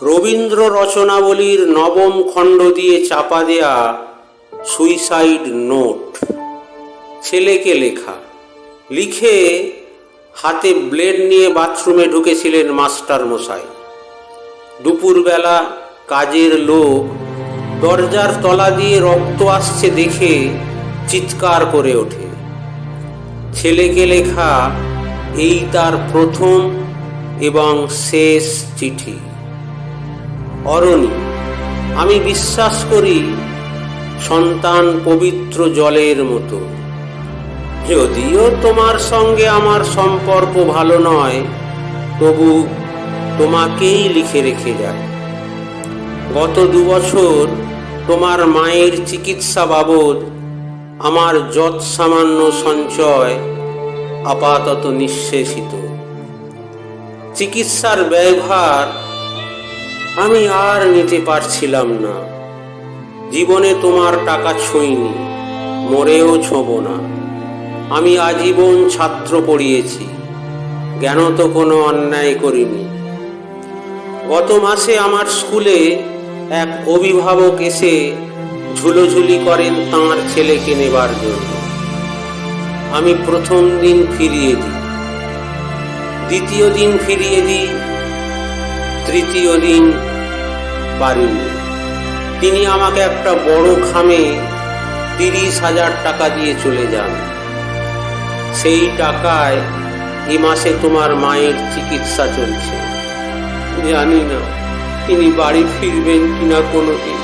রবীন্দ্র রচনাবলীর নবম খণ্ড দিয়ে চাপা দেয়া সুইসাইড নোট, ছেলেকে লেখা। লিখে হাতে ব্লেড নিয়ে বাথরুমে ঢুকেছিলেন মাস্টার মশাই। দুপুরবেলা কাজের লোক দরজার তলা দিয়ে রক্ত আসছে দেখে চিৎকার করে ওঠে। ছেলেকে লেখা এই তার প্রথম এবং শেষ চিঠি। অরণি, আমি বিশ্বাস করি সন্তান পবিত্র জলের মতো। যদিও তোমার সঙ্গে আমার সম্পর্ক ভালো নয়, তবু তোমাকেই লিখে রেখে যায়। গত 2 বছর তোমার মায়ের চিকিৎসা বাবদ আমার যৎ সামান্য সঞ্চয় আপাতত নিঃশেষিত। চিকিৎসার ব্যয়ভার আমি আর নিতে পারছিলাম না। জীবনে তোমার টাকা ছুঁইনি, মরেও ছোঁব না। আমি আজীবন ছাত্র পড়িয়েছি, জ্ঞানত কোনো অন্যায় করিনি। গত মাসে আমার স্কুলে এক অভিভাবক এসে ঝুলোঝুলি করেন তাঁর ছেলেকে নেবার জন্য। আমি প্রথম দিন ফিরিয়ে দিই, দ্বিতীয় দিন ফিরিয়ে দিই, তৃতীয় দিন পারিনি। তিনি আমাকে একটা বড় খামে 30,000 টাকা দিয়ে চলে যান। সেই টাকায় এ মাসে তোমার মায়ের চিকিৎসা চলছে। জানি না তিনি বাড়ি ফিরবেন কিনা কোনোদিন।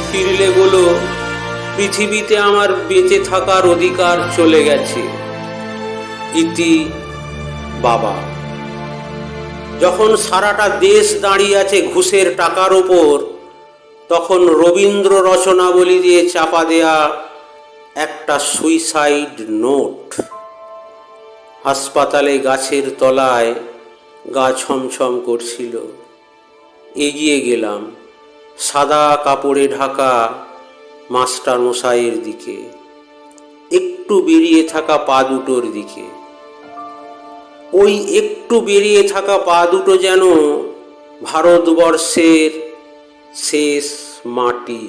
ফিরলে বলো পৃথিবীতে আমার বেঁচে থাকার অধিকার চলে গেছে। ইতি বাবা। যখন সারাটা দেশ দাঁড়িয়ে আছে ঘুষের টাকার ওপর, তখন রবীন্দ্র রচনাবলী দিয়ে চাপা দেয়া একটা সুইসাইড নোট। হাসপাতালে গাছের তলায় গা ছমছম করছিল। এগিয়ে গেলাম সাদা কাপড়ে ঢাকা মাস্টার মশাইয়ের দিকে, একটু বেরিয়ে থাকা পা দুটোর দিকে। ওই একটু বেরিয়ে থাকা পা দুটো যেন ভারতবর্ষের শেষ মাটি।